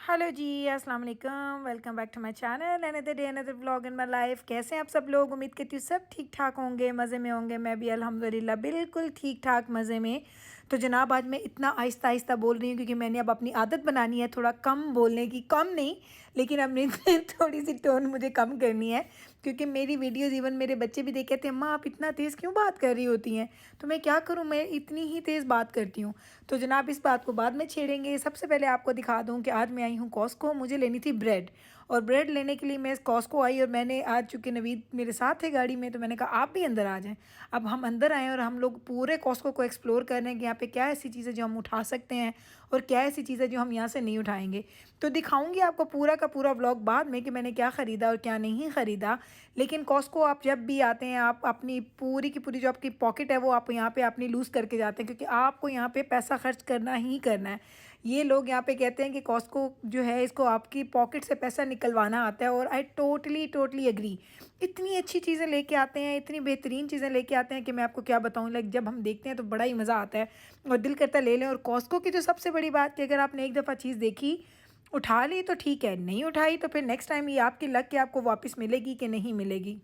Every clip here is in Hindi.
हेलो जी, अस्सलाम वालेकुम। Welcome back to my channel another day another vlog in my life. कैसे हैं आप सब लोग? उम्मीद करती हूँ सब ठीक ठाक होंगे, मज़े में होंगे। मैं भी अल्हम्दुलिल्लाह बिल्कुल ठीक ठाक मज़े में। तो जनाब आज मैं इतना आहिस्ता आहिस्ता बोल रही हूँ क्योंकि मैंने अब अपनी आदत बनानी है थोड़ा कम बोलने की। कम नहीं, लेकिन अपनी थोड़ी सी टोन मुझे कम करनी है क्योंकि मेरी वीडियोज़ इवन मेरे बच्चे भी देखे थे, अम्मा आप इतना तेज़ क्यों बात कर रही होती हैं? तो मैं क्या करूँ, मैं इतनी ही तेज़ बात करती हूँ। तो जनाब इस बात को बाद में छेड़ेंगे। सबसे पहले आपको दिखा दूँ कि आज मैं आई हूँ कॉस्को। मुझे लेनी थी ब्रेड, और ब्रेड लेने के लिए मैं कॉस्को आई, और मैंने आज चूँकि नवीद मेरे साथ है गाड़ी में, तो मैंने कहा आप भी अंदर आ जाएं। अब हम अंदर आए और हम लोग पूरे कॉस्को को एक्सप्लोर कर रहे हैं कि यहाँ पे क्या ऐसी चीज़ें जो हम उठा सकते हैं और क्या ऐसी चीज़ें जो हम यहाँ से नहीं उठाएंगे। तो दिखाऊंगी आपको पूरा का पूरा व्लॉग बाद में कि मैंने क्या ख़रीदा और क्या नहीं ख़रीदा। लेकिन कॉस्को आप जब भी आते हैं, आप अपनी पूरी की पूरी जो आपकी पॉकेट है वो आप यहाँ पे अपनी लूज़ करके जाते हैं, क्योंकि आपको यहाँ पे पैसा खर्च करना ही करना है। ये लोग यहाँ पे कहते हैं कि कॉस्को जो है इसको आपकी पॉकेट से पैसा निकलवाना आता है, और आई टोटली टोटली एग्री। इतनी अच्छी चीज़ें लेके आते हैं, इतनी बेहतरीन चीज़ें लेके आते हैं कि मैं आपको क्या बताऊँ। लाइक जब हम देखते हैं तो बड़ा ही मज़ा आता है और दिल करता है ले लें। और कॉस्को की जो सबसे बड़ी बात कि अगर आपने एक दफ़ा चीज़ देखी, उठा ली तो ठीक है, नहीं उठाई तो फिर नेक्स्ट टाइम ये आपकी लक कि आपको वापस मिलेगी कि नहीं मिलेगी।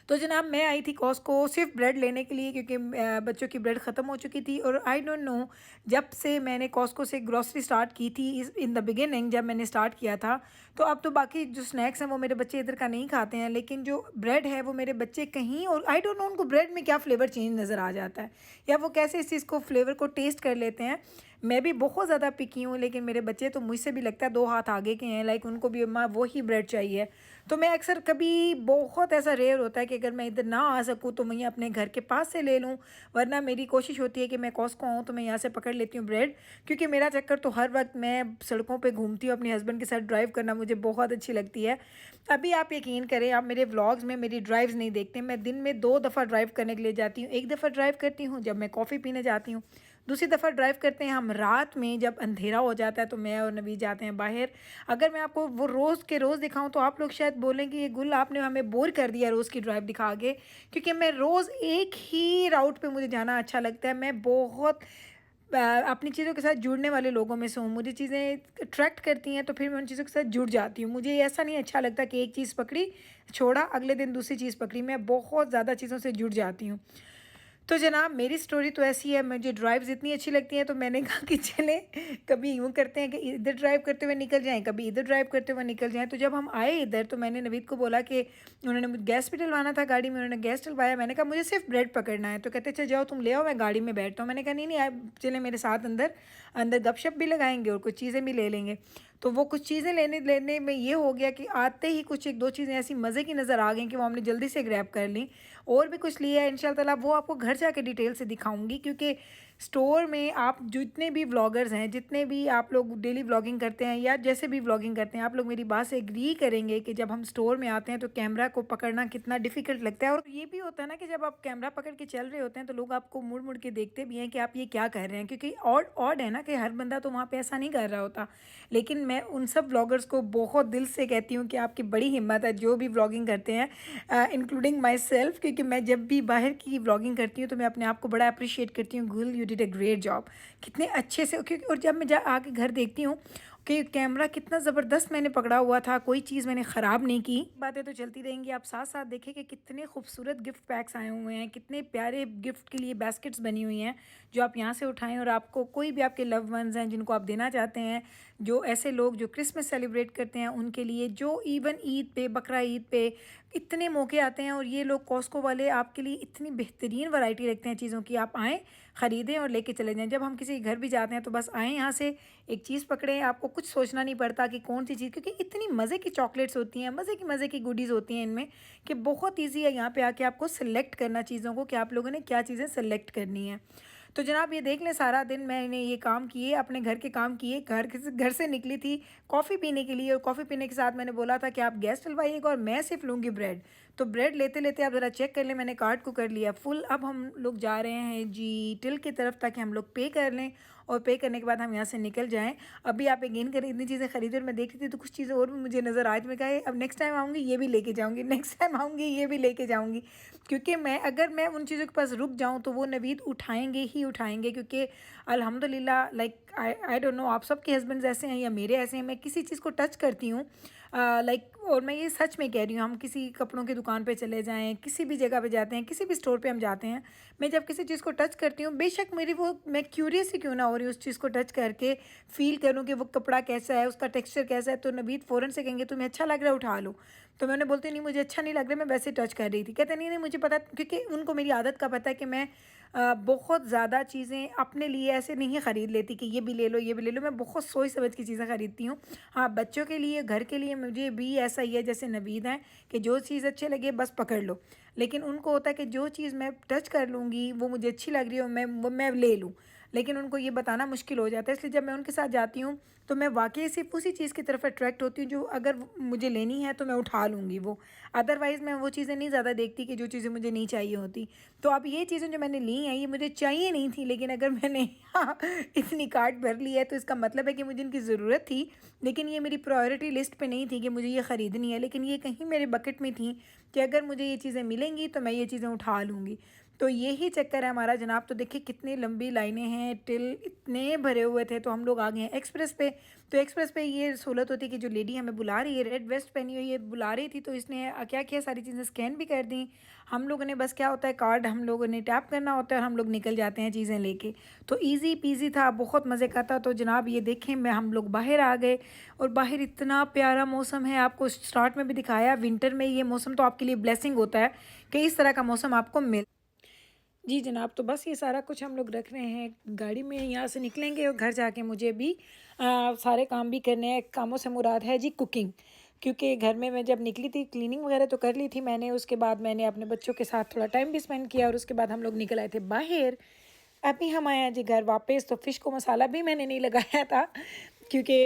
तो जनाब मैं आई थी कॉस्को सिर्फ ब्रेड लेने के लिए, क्योंकि बच्चों की ब्रेड ख़त्म हो चुकी थी। और आई डोंट नो, जब से मैंने कॉस्को से ग्रॉसरी स्टार्ट की थी इस इन द बिगिनिंग, जब मैंने स्टार्ट किया था, तो अब तो बाकी जो स्नैक्स हैं वो मेरे बच्चे इधर का नहीं खाते हैं, लेकिन जो ब्रेड है वो मेरे बच्चे कहीं, और आई डोंट नो उनको ब्रेड में क्या फ़्लेवर चेंज नज़र आ जाता है, या वो कैसे इस चीज़ को फ्लेवर को टेस्ट कर लेते हैं। मैं भी बहुत ज़्यादा पिकी हूँ, लेकिन मेरे बच्चे तो मुझसे भी लगता है 2 हाथ आगे के हैं। लाइक उनको भी अम्मा वही ब्रेड चाहिए। तो मैं अक्सर कभी, बहुत ऐसा रेयर होता है कि अगर मैं इधर ना आ सकूँ तो मैं अपने घर के पास से ले लूँ, वरना मेरी कोशिश होती है कि मैं कॉस्को आऊँ तो मैं यहाँ से पकड़ लेती हूँ ब्रेड। क्योंकि मेरा चक्कर तो हर वक्त मैं सड़कों पे घूमती हूँ, अपने हस्बैंड के साथ ड्राइव करना मुझे बहुत अच्छी लगती है। अभी आप यकीन करें, आप मेरे व्लॉग्स में मेरी ड्राइव्स नहीं देखते। मैं दिन में 2 दफ़ा ड्राइव करने के लिए जाती हूँ। एक दफ़ा ड्राइव करती हूँ जब मैं कॉफ़ी पीने जाती हूँ, दूसरी दफ़ा ड्राइव करते हैं हम रात में जब अंधेरा हो जाता है, तो मैं और नवीद जाते हैं बाहर। अगर मैं आपको वो रोज़ के रोज़ दिखाऊं तो आप लोग शायद बोलेंगे ये गुल आपने हमें बोर कर दिया रोज़ की ड्राइव दिखा के, क्योंकि मैं रोज़ एक ही राउट पे मुझे जाना अच्छा लगता है। मैं बहुत अपनी चीज़ों के साथ जुड़ने वाले लोगों में से हूँ। मुझे चीज़ें अट्रैक्ट करती हैं तो फिर मैं उन चीज़ों के साथ जुड़ जाती हूँ। मुझे ऐसा नहीं अच्छा लगता कि एक चीज़ पकड़ी, छोड़ा, अगले दिन दूसरी चीज़ पकड़ी। मैं बहुत ज़्यादा चीज़ों से जुड़ जाती हूँ। तो जनाब मेरी स्टोरी तो ऐसी है, मुझे ड्राइव्स इतनी अच्छी लगती हैं, तो मैंने कहा कि चलें कभी यूँ करते हैं कि इधर ड्राइव करते हुए निकल जाएँ, कभी इधर ड्राइव करते हुए निकल जाएँ। तो जब हम आए इधर तो मैंने नवीद को बोला कि उन्होंने मुझे गैस भी डलवाना था गाड़ी में, उन्होंने गैस डलवाया। मैंने कहा मुझे सिर्फ ब्रेड पकड़ना है, तो कहते अच्छा जाओ तुम ले आओ, मैं गाड़ी में बैठता हूँ। मैंने कहा नहीं नहीं, आप चले मेरे साथ अंदर, अंदर गपशप भी लगाएंगे और कुछ चीज़ें भी ले लेंगे। तो वो कुछ चीज़ें लेने लेने में ये हो गया कि आते ही कुछ एक दो चीज़ें ऐसी मज़े की नज़र आ गई कि वो हमने जल्दी से ग्रैब कर ली। और भी कुछ लिया है इंशाल्लाह ताला, वो आपको घर जाके डिटेल से दिखाऊंगी, क्योंकि स्टोर में आप जितने भी व्लॉगर्स हैं, जितने भी आप लोग डेली व्लॉगिंग करते हैं या जैसे भी व्लॉगिंग करते हैं, आप लोग मेरी बात से एग्री करेंगे कि जब हम स्टोर में आते हैं तो कैमरा को पकड़ना कितना डिफ़िकल्ट लगता है। और ये भी होता है ना कि जब आप कैमरा पकड़ के चल रहे होते हैं तो लोग आपको मुड़ मुड़ के देखते भी हैं कि आप ये क्या कर रहे हैं, क्योंकि ऑड है ना कि हर बंदा तो वहाँ पे ऐसा नहीं कर रहा होता। लेकिन मैं उन सब व्लॉगर्स को बहुत दिल से कहती हूँ कि आपकी बड़ी हिम्मत है जो भी व्लॉगिंग करते हैं, इंक्लूडिंग माई सेल्फ, क्योंकि मैं जब भी बाहर की व्लॉगिंग करती हूँ तो मैं अपने आप को बड़ा अप्रिशिएट करती हूँ। गुल you did a great job, कितने अच्छे से। क्योंकि और जब मैं आके घर देखती हूँ कि कैमरा कितना ज़बरदस्त मैंने पकड़ा हुआ था, कोई चीज़ मैंने ख़राब नहीं की। बातें तो चलती रहेंगी, आप साथ साथ देखें कि कितने खूबसूरत गिफ्ट पैक्स आए हुए हैं, कितने प्यारे गिफ्ट के लिए बास्केट्स बनी हुई हैं जो आप यहाँ से उठाएं। और आपको कोई भी आपके लव वंस हैं जिनको आप देना चाहते हैं, जो ऐसे लोग जो क्रिसमस सेलिब्रेट करते हैं उनके लिए, जो इवन ईद पे, बकरा ईद पे इतने मौके आते हैं, और ये लोग कॉस्को वाले आपके लिए इतनी बेहतरीन वैरायटी रखते हैं चीज़ों की। आप आएँ, ख़रीदें और लेके चले जाएं। जब हम किसी घर भी जाते हैं तो बस आएँ यहाँ से, एक चीज़ पकड़ें, आपको कुछ सोचना नहीं पड़ता कि कौन सी चीज़, क्योंकि इतनी मज़े की चॉकलेट्स होती हैं, मज़े की गुडीज़ होती हैं इनमें, कि बहुत ईजी है यहाँ पे आके आपको सेलेक्ट करना चीज़ों को कि आप लोगों ने क्या चीज़ें सेलेक्ट करनी है। तो जनाब ये देख लें, सारा दिन मैंने ये काम किए, अपने घर के काम किए, घर से निकली थी कॉफ़ी पीने के लिए, और कॉफ़ी पीने के साथ मैंने बोला था कि आप गैस डलवाइएगा और मैं सिर्फ लूँगी ब्रेड। तो ब्रेड लेते लेते आप ज़रा चेक कर लें, मैंने कार्ट को कर लिया फुल। अब हम लोग जा रहे हैं जी टिल की तरफ ताकि हम लोग पे कर लें और पे करने के बाद हम यहाँ से निकल जाएँ। अभी आप यकीन करें इतनी चीज़ें खरीदी और मैं देख रही थी तो कुछ चीज़ें और भी मुझे नज़र आई, तो मैं कहा अब नेक्स्ट टाइम आऊँगी ये भी लेके जाऊँगी, नेक्स्ट टाइम आऊँगी ये भी लेके जाऊँगी। क्योंकि अगर मैं उन चीज़ों के पास रुक जाऊँ तो वो नवीद उठाएँगे ही उठाएँगे, क्योंकि अल्हम्दुलिल्लाह लाइक आई डोंट नो आप सबके हस्बैंड्स ऐसे हैं या मेरे ऐसे हैं, मैं किसी चीज़ को टच करती हूँ और मैं ये सच में कह रही हूँ, हम किसी कपड़ों की दुकान पे चले जाएं, किसी भी जगह पे जाते हैं, किसी भी स्टोर पे हम जाते हैं, मैं जब किसी चीज़ को टच करती हूँ, बेशक मैं क्यूरियस ही क्यों ना हो रही हूँ उस चीज़ को टच करके फ़ील करूँ कि वो कपड़ा कैसा है, उसका टेक्सचर कैसा है, तो नवीद फ़ौरन से कहेंगे तुम्हें अच्छा लग रहा है उठा लो। तो मैंने बोलती नहीं मुझे अच्छा नहीं लग रहा, मैं वैसे टच कर रही थी। कहते नहीं नहीं मुझे पता, क्योंकि उनको मेरी आदत का पता है कि मैं बहुत ज़्यादा चीज़ें अपने लिए ऐसे नहीं ख़रीद लेती कि ये भी ले लो ये भी ले लो, मैं बहुत सोच समझ की चीज़ें ख़रीदती हूँ। हाँ, बच्चों के लिए घर के लिए मुझे भी ऐसा ही है जैसे नवीद हैं कि जो चीज़ अच्छी लगे बस पकड़ लो, लेकिन उनको होता है कि जो चीज़ मैं टच कर लूँगी वो मुझे अच्छी लग रही है और मैं ले लूँ, लेकिन उनको ये बताना मुश्किल हो जाता है। इसलिए जब मैं उनके साथ जाती हूँ तो मैं वाकई सिर्फ उसी चीज़ की तरफ अट्रैक्ट होती हूँ जो अगर मुझे लेनी है तो मैं उठा लूँगी वो, अदरवाइज़ मैं वो चीज़ें नहीं ज़्यादा देखती कि जो चीज़ें मुझे नहीं चाहिए होती। तो अब ये चीज़ें जो मैंने ली हैं ये मुझे चाहिए नहीं थी, लेकिन अगर मैंने इतनी कार्ट भर ली है तो इसका मतलब है कि मुझे इनकी ज़रूरत थी, लेकिन ये मेरी प्रायोरिटी लिस्ट पे नहीं थी कि मुझे ये ख़रीदनी है, लेकिन ये कहीं मेरे बकेट में थी कि अगर मुझे ये चीज़ें मिलेंगी तो मैं ये चीज़ें उठा लूँगी। तो यही चक्कर है हमारा जनाब। तो देखिए कितनी लंबी लाइनें हैं, टिल इतने भरे हुए थे, तो हम लोग आ गए हैं एक्सप्रेस पे। तो एक्सप्रेस पे ये सहूलत होती है कि जो लेडी हमें बुला रही है, रेड वेस्ट पहनी हुई ये बुला रही थी, तो इसने क्या किया सारी चीज़ें स्कैन भी कर दी। हम लोगों ने बस क्या होता है कार्ड हम लोगों ने टैप करना होता है और हम लोग निकल जाते हैं चीज़ें लेके। तो ईज़ी पीजी था, बहुत मज़े का था। तो जनाब ये देखें हम लोग बाहर आ गए और बाहर इतना प्यारा मौसम है, आपको स्टार्ट में भी दिखाया विंटर में ये मौसम तो आपके लिए ब्लेसिंग होता है कि इस तरह का मौसम आपको मिल। जी जनाब, तो बस ये सारा कुछ हम लोग रख रहे हैं गाड़ी में, यहाँ से निकलेंगे और घर जाके मुझे भी सारे काम भी करने हैं। कामों से मुराद है जी कुकिंग, क्योंकि घर में मैं जब निकली थी क्लीनिंग वगैरह तो कर ली थी मैंने, उसके बाद मैंने अपने बच्चों के साथ थोड़ा टाइम भी स्पेंड किया और उसके बाद हम लोग निकल आए थे बाहर। अभी हम आए हैं जी घर वापस। तो फ़िश को मसाला भी मैंने नहीं लगाया था, क्योंकि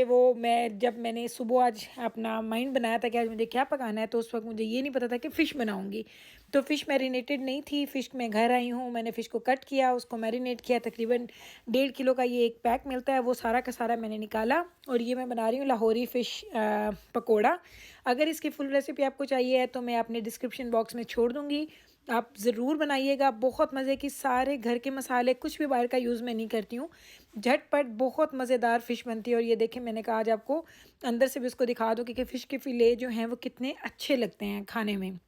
जब मैंने सुबह आज अपना माइंड बनाया था कि आज मुझे क्या पकाना है, तो उस वक्त मुझे ये नहीं पता था कि फ़िश बनाऊंगी। तो फ़िश मैरिनेटेड नहीं थी, फ़िश मैं घर आई हूँ, मैंने फ़िश को कट किया, उसको मैरिनेट किया। तकरीबन 1.5 किलो का ये एक पैक मिलता है, वो सारा का सारा मैंने निकाला और ये मैं बना रही हूँ लाहौरी फ़िश पकौड़ा। अगर इसकी फुल रेसिपी आपको चाहिए है तो मैं अपने डिस्क्रिप्शन बॉक्स में छोड़ दूँगी, आप ज़रूर बनाइएगा। बहुत मज़े की, सारे घर के मसाले, कुछ भी बाहर का यूज़ मैं नहीं करती हूँ, झटपट बहुत मज़ेदार फ़िश बनती है। और ये देखें मैंने कहा आज आपको अंदर से भी उसको दिखा दो कि फ़िश के फ़िले जो हैं वो कितने अच्छे लगते हैं खाने में।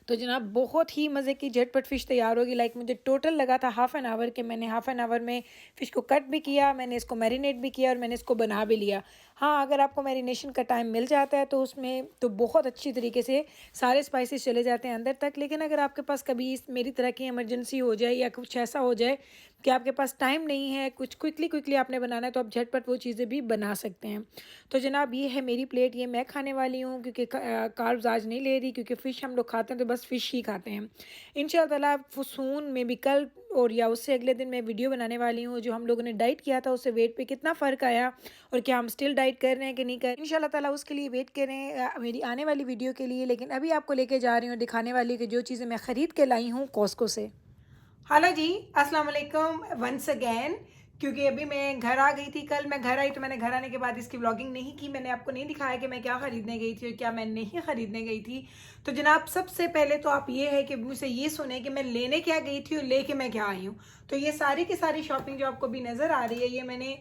तो जनाब बहुत ही मज़े की झटपट फ़िश तैयार होगी। लाइक मुझे टोटल लगा था हाफ़ एन आवर के, मैंने हाफ़ एन आवर में फ़िश को कट भी किया, मैंने इसको मैरिनेट भी किया और मैंने इसको बना भी लिया। हाँ, अगर आपको मैरिनेशन का टाइम मिल जाता है तो उसमें तो बहुत अच्छी तरीके से सारे स्पाइसेस चले जाते हैं अंदर तक। लेकिन अगर आपके पास कभी मेरी तरह की इमरजेंसी हो जाए या कुछ ऐसा हो जाए कि आपके पास टाइम नहीं है, कुछ क्विकली आपने बनाना है, तो आप झटपट वो चीज़ें भी बना सकते हैं। तो जनाब ये है मेरी प्लेट, ये मैं खाने वाली हूँ, क्योंकि कार्ब्स आज नहीं ले रही, क्योंकि फ़िश हम लोग खाते हैं तो बस फ़िश ही खाते हैं। इंशाअल्लाह ताला फसून में भी कल और या उससे अगले दिन मैं वीडियो बनाने वाली हूँ जो हम लोगों ने डाइट किया था, उससे वेट पे कितना फ़र्क आया और क्या हम स्टिल डाइट कर रहे हैं कि नहीं कर। इंशाअल्लाह ताला उसके लिए वेट करें मेरी आने वाली वीडियो के लिए। लेकिन अभी आपको लेके जा रही हूँ दिखाने वाली कि जो चीज़ें मैं ख़रीद के लाई हूँ कॉस्को से। हेलो जी, अस्सलाम वालेकुम वंस अगैन। क्योंकि अभी मैं घर आ गई थी, कल मैं घर आई तो मैंने घर आने के बाद इसकी व्लॉगिंग नहीं की, मैंने आपको नहीं दिखाया कि मैं क्या ख़रीदने गई थी और क्या मैं नहीं ख़रीदने गई थी। तो जनाब सबसे पहले तो आप ये है कि मुझसे ये सुने कि मैं लेने क्या गई थी और लेके मैं क्या आई हूँ। तो ये सारी की सारी शॉपिंग जो आपको भी नज़र आ रही है, ये मैंने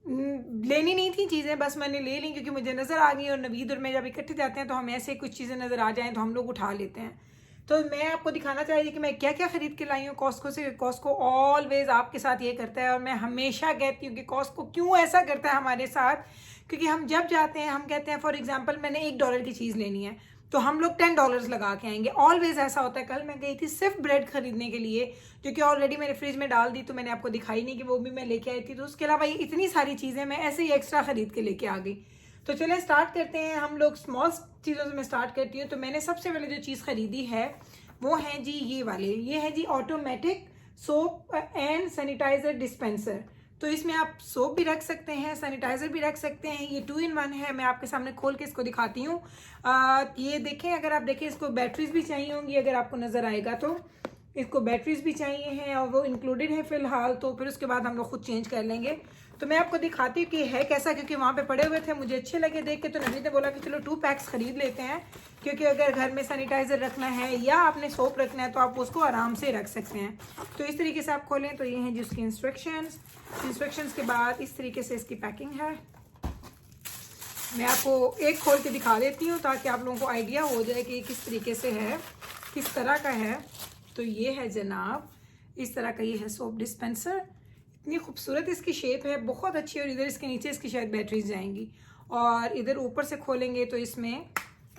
लेनी नहीं थी चीज़ें, बस मैंने ले ली क्योंकि मुझे नज़र आ गई। और नवीद और मैं जब इकट्ठे जाते हैं तो हम ऐसे कुछ चीज़ें नज़र आ जाएँ तो हम लोग उठा लेते हैं। तो मैं आपको दिखाना चाहिए कि मैं क्या क्या ख़रीद के लाई हूँ कॉस्को से। कॉस्को ऑलवेज़ आपके साथ ये करता है और मैं हमेशा कहती हूँ कि कॉस्को क्यों ऐसा करता है हमारे साथ, क्योंकि हम जब जाते हैं हम कहते हैं फॉर एग्जांपल मैंने $1 की चीज़ लेनी है तो हम लोग $10 लगा के आएंगे। ऑलवेज़ ऐसा होता है। कल मैं गई थी सिर्फ ब्रेड ख़रीदने के लिए, जो कि ऑलरेडी मैंने फ्रिज में डाल दी, तो मैंने आपको दिखाई नहीं कि वो भी मैं लेके आई थी। तो उसके अलावा ये इतनी सारी चीज़ें मैं ऐसे ही एक्स्ट्रा ख़रीद के लेके आ गई। तो चलें स्टार्ट करते हैं। हम लोग स्मॉल चीज़ों से मैं स्टार्ट करती हूँ। तो मैंने सबसे पहले जो चीज़ ख़रीदी है वो है जी ये वाले, ये है जी automatic soap and sanitiser dispenser. तो इसमें आप सोप भी रख सकते हैं, सैनिटाइज़र भी रख सकते हैं। ये 2 in 1 है। मैं आपके सामने खोल के इसको दिखाती हूँ। ये देखें, अगर आप देखें इसको बैटरीज भी चाहिए होंगी अगर आपको नज़र आएगा तो। इसको बैटरीज भी चाहिए हैं और वो इंक्लूडेड है फ़िलहाल, तो फिर उसके बाद हम लोग खुद चेंज कर लेंगे। तो मैं आपको दिखाती हूँ कि है कैसा, क्योंकि वहाँ पे पड़े हुए थे, मुझे अच्छे लगे देख के, तो नवीद ने बोला कि चलो 2 पैक्स ख़रीद लेते हैं, क्योंकि अगर घर में सैनिटाइज़र रखना है या आपने सोप रखना है तो आप उसको आराम से रख सकते हैं। तो इस तरीके से आप खोलें तो ये हैं जिसकी इंस्ट्रक्शंस के बाद इस तरीके से इसकी पैकिंग है। मैं आपको एक खोल के दिखा देती हूँ ताकि आप लोगों को आइडिया हो जाए कि किस तरीके से है, किस तरह का है। तो ये है जनाब, इस तरह का ये है सोप डिस्पेंसर। इतनी खूबसूरत इसकी शेप है, बहुत अच्छी। और इधर इसके नीचे इसकी शायद बैटरीज जाएंगी, और इधर ऊपर से खोलेंगे तो इसमें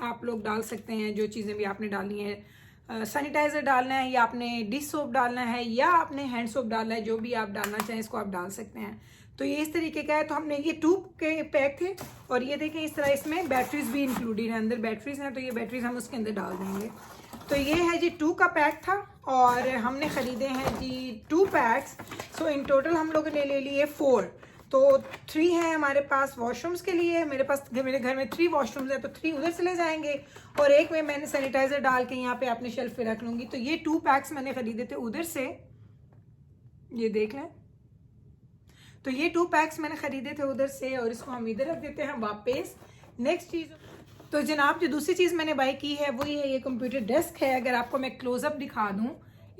आप लोग डाल सकते हैं जो चीज़ें भी आपने डालनी है। सैनिटाइज़र डालना है या आपने डिश सोप डालना है या आपने हैंड सोप डालना है, जो भी आप डालना चाहें इसको आप डाल सकते हैं। तो ये इस तरीके का है। तो हमने ये 2 के पैक थे, और ये देखें इस तरह इसमें बैटरीज भी इंक्लूडेड है, अंदर बैटरीज हैं, तो ये बैटरीज हम उसके अंदर डाल देंगे। तो ये है जी 2 का पैक था, और हमने ख़रीदे हैं जी 2 पैक्स। सो इन टोटल हम लोगों ने ले लिए 4। तो 3 है हमारे पास वॉशरूम्स के लिए। मेरे घर में 3 वॉशरूम्स हैं, तो 3 उधर चले जाएंगे, और एक में मैंने सैनिटाइज़र डाल के यहाँ पे अपने शेल्फ पे रख लूँगी। तो ये 2 पैक्स मैंने ख़रीदे थे उधर से, ये देख लें। तो ये 2 पैक्स मैंने ख़रीदे थे उधर से, और इसको हम इधर रख देते हैं वापस। नेक्स्ट चीज़, तो जनाब जो दूसरी चीज़ मैंने बाई की है वो ये कंप्यूटर डेस्क है। अगर आपको मैं क्लोजअप दिखा दूँ,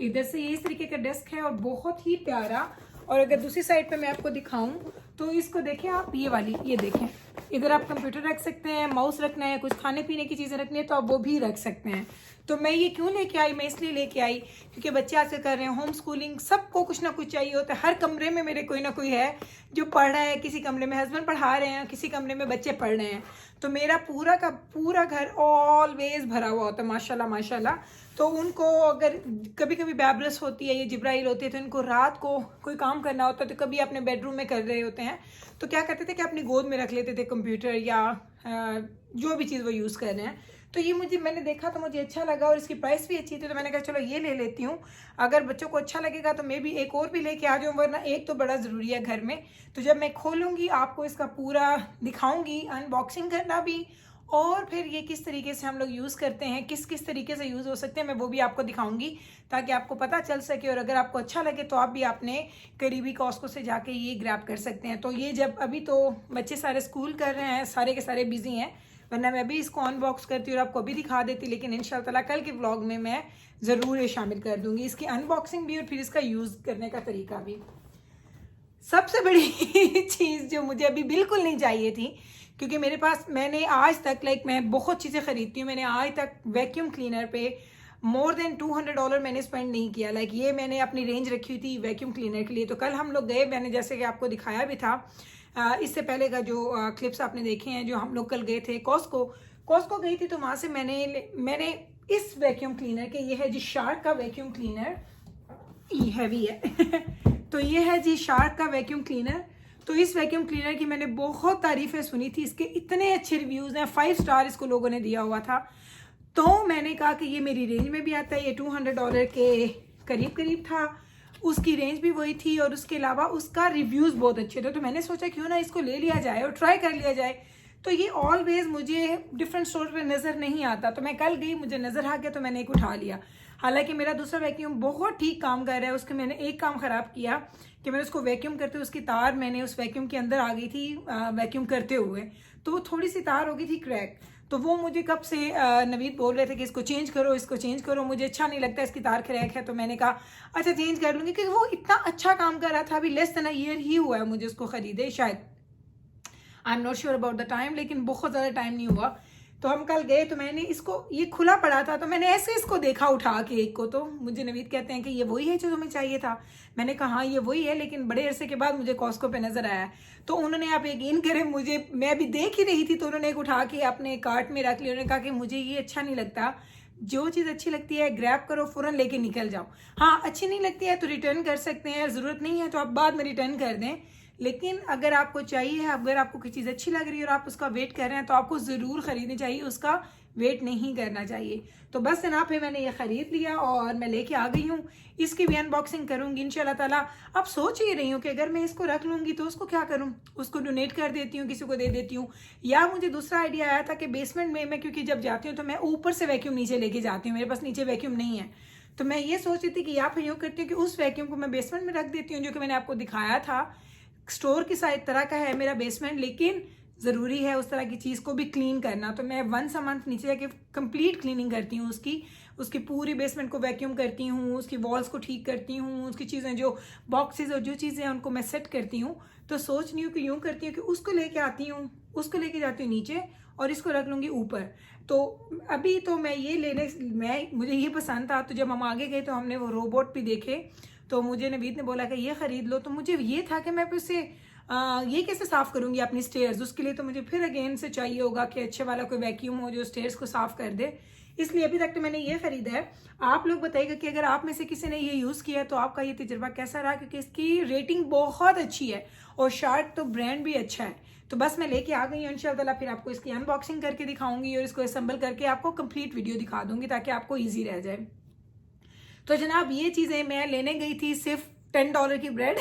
इधर से ये इस तरीके का डेस्क है और बहुत ही प्यारा। और अगर दूसरी साइड पे मैं आपको दिखाऊं तो इसको देखें आप, ये वाली, ये देखें, इधर आप कंप्यूटर रख सकते हैं, माउस रखना है, कुछ खाने पीने की चीज़ें रखनी है तो आप वो भी रख सकते हैं। तो मैं ये क्यों लेके आई, मैं इसलिए लेके आई क्योंकि बच्चे आजकल कर रहे हैं होम स्कूलिंग, सबको कुछ ना कुछ चाहिए होता है। हर कमरे में मेरे कोई ना कोई है जो पढ़ रहा है, किसी कमरे में हस्बैंड पढ़ा रहे हैं, किसी कमरे में बच्चे पढ़ रहे हैं। तो मेरा पूरा का पूरा घर ऑलवेज भरा हुआ होता है, माशाल्लाह माशाल्लाह। तो उनको अगर कभी कभी बैबरस होती है, ये जिब्राइल होती है, तो इनको रात को कोई काम करना होता है, तो कभी अपने बेडरूम में कर रहे होते हैं, तो क्या करते थे कि अपनी गोद में रख लेते थे कंप्यूटर या जो भी चीज़ वो यूज़ कर रहे हैं। तो ये मैंने देखा तो मुझे अच्छा लगा, और इसकी प्राइस भी अच्छी थी, तो मैंने कहा चलो ये ले लेती हूँ। अगर बच्चों को अच्छा लगेगा तो मैं भी एक और भी लेके आ जाऊँ, वरना एक तो बड़ा ज़रूरी है घर में। तो जब मैं खोलूँगी आपको इसका पूरा दिखाऊँगी, अनबॉक्सिंग करना भी, और फिर ये किस तरीके से हम लोग यूज़ करते हैं, किस किस तरीके से यूज़ हो सकते हैं, मैं वो भी आपको दिखाऊंगी ताकि आपको पता चल सके। और अगर आपको अच्छा लगे तो आप भी अपने करीबी कॉस्को से जाके ये ग्रैब कर सकते हैं। तो ये जब अभी तो बच्चे सारे स्कूल कर रहे हैं, सारे के सारे बिजी हैं, वरना मैं भी इसको अनबॉक्स करती और आपको अभी दिखा देती, लेकिन इंशाल्लाह ताला कल के व्लॉग में मैं ज़रूर ये शामिल कर दूँगी, इसकी अनबॉक्सिंग भी और फिर इसका यूज़ करने का तरीका भी। सबसे बड़ी चीज़ जो मुझे अभी बिल्कुल नहीं चाहिए थी, क्योंकि मेरे पास, मैंने आज तक मैं बहुत चीज़ें ख़रीदती हूँ, मैंने आज तक वैक्यूम क्लीनर पे मोर देन $200 मैंने स्पेंड नहीं किया। ये मैंने अपनी रेंज रखी हुई थी वैक्यूम क्लीनर के लिए। तो कल हम लोग गए, मैंने जैसे कि आपको दिखाया भी था, इससे पहले का जो क्लिप्स आपने देखे हैं, जो हम लोग कल गए थे कॉस्को गई थी, तो वहाँ से मैंने इस वैक्यूम क्लीनर के, ये है जी शार्क का वैक्यूम क्लीनर, ये हैवी है तो ये है जी शार्क का वैक्यूम क्लीनर। तो इस वैक्यूम क्लीनर की मैंने बहुत तारीफ़ें सुनी थी, इसके इतने अच्छे रिव्यूज़ हैं, 5 स्टार इसको लोगों ने दिया हुआ था। तो मैंने कहा कि ये मेरी रेंज में भी आता है, ये $200 के करीब था, उसकी रेंज भी वही थी, और उसके अलावा उसका रिव्यूज़ बहुत अच्छे थे। तो मैंने सोचा क्यों ना इसको ले लिया जाए और ट्राई कर लिया जाए। तो ये ऑलवेज़ मुझे डिफरेंट स्टोर पे नज़र नहीं आता, तो मैं कल गई, मुझे नज़र आ गया तो मैंने एक उठा लिया। हालांकि मेरा दूसरा वैक्यूम बहुत ठीक काम कर रहा है, उसके मैंने एक काम ख़राब किया कि मैंने उसको वैक्यूम करते हुए उसकी तार मैंने उस वैक्यूम के अंदर आ गई थी वैक्यूम करते हुए, तो वो थोड़ी सी तार हो गई थी क्रैक। तो वो मुझे कब से नवीद बोल रहे थे कि इसको चेंज करो, इसको चेंज करो, मुझे अच्छा नहीं लगता, इसकी तार क्रैक है। तो मैंने कहा अच्छा चेंज कर लूँगी, क्योंकि वो इतना अच्छा काम कर रहा था। अभी लेस देन अ ईयर ही हुआ है मुझे उसको ख़रीदे, शायद, I am not sure about the time, लेकिन बहुत ज़्यादा टाइम नहीं हुआ। तो हम कल गए तो मैंने इसको, ये खुला पड़ा था, तो मैंने ऐसे इसको देखा उठा के एक को, तो मुझे नवीद कहते हैं कि ये वही है जो तुम्हें चाहिए था। मैंने कहा हाँ ये वही है, लेकिन बड़े अरसे के बाद मुझे कॉस्को पे नज़र आया। तो उन्होंने, आप यकीन करें, मुझे, मैं अभी देख ही रही थी तो उन्होंने एक उठा के अपने कार्ट में रख लिया। उन्होंने कहा कि मुझे ये अच्छा नहीं लगता, जो चीज़ अच्छी लगती है ग्रैब करो, फ़ौरन लेके निकल जाओ। हाँ अच्छी नहीं लगती है तो रिटर्न कर सकते हैं, ज़रूरत नहीं है तो आप बाद में रिटर्न कर दें, लेकिन अगर आपको चाहिए, अगर आपको कोई चीज़ अच्छी लग रही है और आप उसका वेट कर रहे हैं तो आपको ज़रूर ख़रीदनी चाहिए, उसका वेट नहीं करना चाहिए। तो बस जनाब फिर मैंने ये ख़रीद लिया और मैं लेके आ गई हूँ। इसकी भी अनबॉक्सिंग करूँगी इंशाल्लाह ताला। अब सोच ही रही हूँ कि अगर मैं इसको रख लूँगी तो उसको क्या करूँ, उसको डोनेट कर देती हूँ, किसी को दे देती हूँ, या मुझे दूसरा आइडिया आया था कि बेसमेंट में मैं, क्योंकि जब जाती हूँ तो मैं ऊपर से वैक्यूम नीचे लेके जाती हूँ, मेरे पास नीचे वैक्यूम नहीं है, तो मैं ये सोच रही थी कि या फिर यूँ करती हूँ कि उस वैक्यूम को मैं बेसमेंट में रख देती हूँ, जो कि मैंने आपको दिखाया था। स्टोर की साइड तरह का है मेरा बेसमेंट, लेकिन ज़रूरी है उस तरह की चीज़ को भी क्लीन करना। तो मैं वंस अ मंथ नीचे जाके कंप्लीट क्लीनिंग करती हूँ उसकी पूरी बेसमेंट को वैक्यूम करती हूँ, उसकी वॉल्स को ठीक करती हूँ, उसकी चीज़ें जो बॉक्सेस और जो चीज़ें हैं उनको मैं सेट करती हूँ। तो सोच रही हूँ कि यूँ करती हूँ कि उसको लेके आती हूँ, उसको लेके जाती हूँ नीचे और इसको रख लूँगी ऊपर। तो अभी तो मुझे ये पसंद था, तो जब हम आगे गए तो हमने वो रोबोट भी देखे, तो मुझे नवीद ने बोला कि ये ख़रीद लो। तो मुझे ये था कि मैं फिर से ये कैसे साफ़ करूँगी अपनी स्टेयर्स, उसके लिए तो मुझे फिर अगेन से चाहिए होगा कि अच्छे वाला कोई वैक्यूम हो जो स्टेयर्स को साफ़ कर दे। इसलिए अभी तक तो मैंने ये ख़रीदा है। आप लोग बताइएगा कि अगर आप में से किसी ने ये यूज़ किया है तो आपका ये तजुर्बा कैसा रहा, क्योंकि इसकी रेटिंग बहुत अच्छी है और शार्ट तो ब्रांड भी अच्छा है। तो बस मैं लेके आ गई हूँ इंशाअल्लाह, फिर आपको इसकी अनबॉक्सिंग करके दिखाऊंगी और इसको असेंबल करके आपको कंप्लीट वीडियो दिखा दूंगी ताकि आपको ईजी रह जाए। तो जनाब ये चीज़ें मैं लेने गई थी सिर्फ $10 की ब्रेड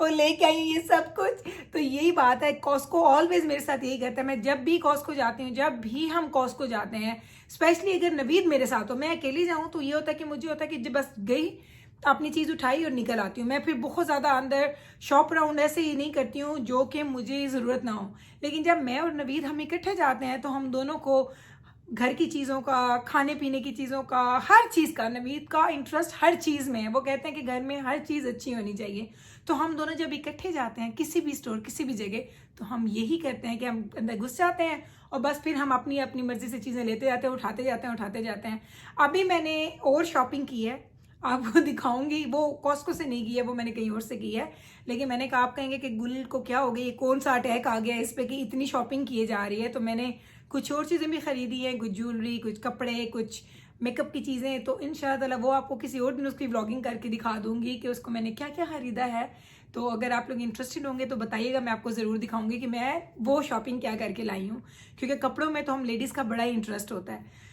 और लेके आई ये सब कुछ। तो यही बात है, कॉस्को ऑलवेज मेरे साथ यही करता है। मैं जब भी कॉस्को जाती हूँ, जब भी हम कॉस्को जाते हैं, स्पेशली अगर नवीद मेरे साथ हो, मैं अकेली जाऊँ तो ये होता है कि मुझे होता है कि जब बस गई अपनी चीज़ उठाई और निकल आती हूँ। मैं फिर बहुत ज़्यादा अंदर शॉप राउंड ऐसे ही नहीं करती हूँ जो कि मुझे ज़रूरत ना हो। लेकिन जब मैं और नवीद हम इकट्ठे जाते हैं तो हम दोनों को घर की चीज़ों का, खाने पीने की चीज़ों का, हर चीज़ का, नवीद का इंटरेस्ट हर चीज़ में है। वो कहते हैं कि घर में हर चीज़ अच्छी होनी चाहिए। तो हम दोनों जब इकट्ठे जाते हैं किसी भी स्टोर, किसी भी जगह, तो हम यही करते हैं कि हम अंदर घुस जाते हैं और बस फिर हम अपनी अपनी मर्ज़ी से चीज़ें लेते जाते हैं, उठाते जाते हैं। अभी मैंने और शॉपिंग की है, आपको दिखाऊंगी। वो कॉस्को से नहीं की है, वो मैंने कहीं और से की है। लेकिन मैंने कहा, आप कहेंगे कि गुल को क्या हो गया, ये कौन सा अटैक आ गया इस पर कि इतनी शॉपिंग किए जा रही है। तो मैंने कुछ और चीज़ें भी ख़रीदी हैं, कुछ ज्वेलरी, कुछ कपड़े, कुछ मेकअप की चीज़ें। तो इंशाअल्लाह वो आपको किसी और दिन उसकी व्लॉगिंग करके दिखा दूंगी कि उसको मैंने क्या क्या ख़रीदा है। तो अगर आप लोग इंटरेस्टेड होंगे तो बताइएगा, मैं आपको ज़रूर दिखाऊंगी कि मैं वो शॉपिंग क्या करके लाई हूँ, क्योंकि कपड़ों में तो हम लेडीज़ का बड़ा ही इंटरेस्ट होता है।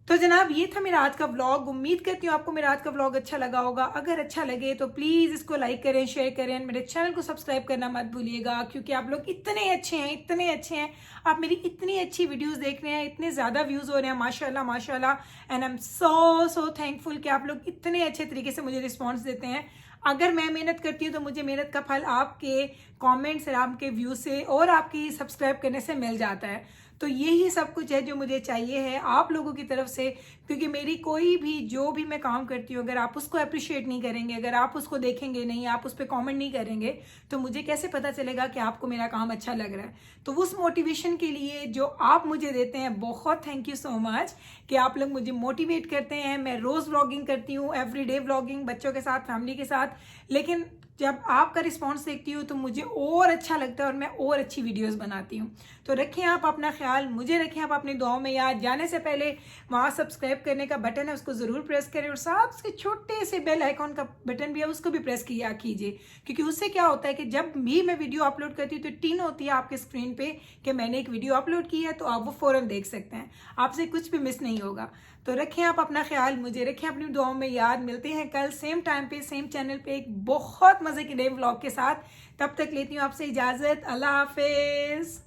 तो जनाब ये था मेरा आज का व्लॉग। उम्मीद करती हूँ आपको मेरा आज का व्लॉग अच्छा लगा होगा। अगर अच्छा लगे तो प्लीज़ इसको लाइक करें, शेयर करें, मेरे चैनल को सब्सक्राइब करना मत भूलिएगा, क्योंकि आप लोग इतने अच्छे हैं, आप मेरी इतनी अच्छी वीडियोस देख रहे हैं, इतने ज़्यादा व्यूज़ हो रहे हैं, माशाल्लाह माशाल्लाह। And I am so thankful कि आप लोग इतने अच्छे तरीके से मुझे रिस्पॉन्स देते हैं। अगर मैं मेहनत करती हूँ तो मुझे मेहनत का फल आपके कमेंट्स और आपके व्यू से और आपकी सब्सक्राइब करने से मिल जाता है। तो यही सब कुछ है जो मुझे चाहिए है आप लोगों की तरफ से, क्योंकि मेरी कोई भी जो भी मैं काम करती हूँ, अगर आप उसको अप्रिशिएट नहीं करेंगे, अगर आप उसको देखेंगे नहीं, आप उस पर कॉमेंट नहीं करेंगे, तो मुझे कैसे पता चलेगा कि आपको मेरा काम अच्छा लग रहा है। तो उस मोटिवेशन के लिए जो आप मुझे देते हैं, बहुत थैंक यू सो मच कि आप लोग मुझे मोटिवेट करते हैं। मैं रोज़ व्लॉगिंग करती हूँ, एवरीडे व्लॉगिंग, बच्चों के साथ, फैमिली के साथ, लेकिन जब आपका रिस्पांस देखती हूँ तो मुझे और अच्छा लगता है और मैं और अच्छी वीडियोस बनाती हूँ। तो रखें आप अपना ख्याल, मुझे रखें आप अपनी दुआओं में याद। जाने से पहले वहाँ सब्सक्राइब करने का बटन है, उसको ज़रूर प्रेस करें, और साथ उसके छोटे से बेल आइकॉन का बटन भी है, उसको भी प्रेस किया कीजिए, क्योंकि उससे क्या होता है कि जब भी मैं वीडियो अपलोड करती हूँ तो टीन होती है आपके स्क्रीन पे कि मैंने एक वीडियो अपलोड की है, तो आप वो फ़ौरन देख सकते हैं, आपसे कुछ भी मिस नहीं होगा। तो रखें आप अपना ख्याल, मुझे रखें अपनी दुआओं में याद। मिलते हैं कल सेम टाइम पे, सेम चैनल पे, एक बहुत मज़े के नए व्लॉग के साथ। तब तक लेती हूँ आपसे इजाज़त। अल्लाह हाफिज़।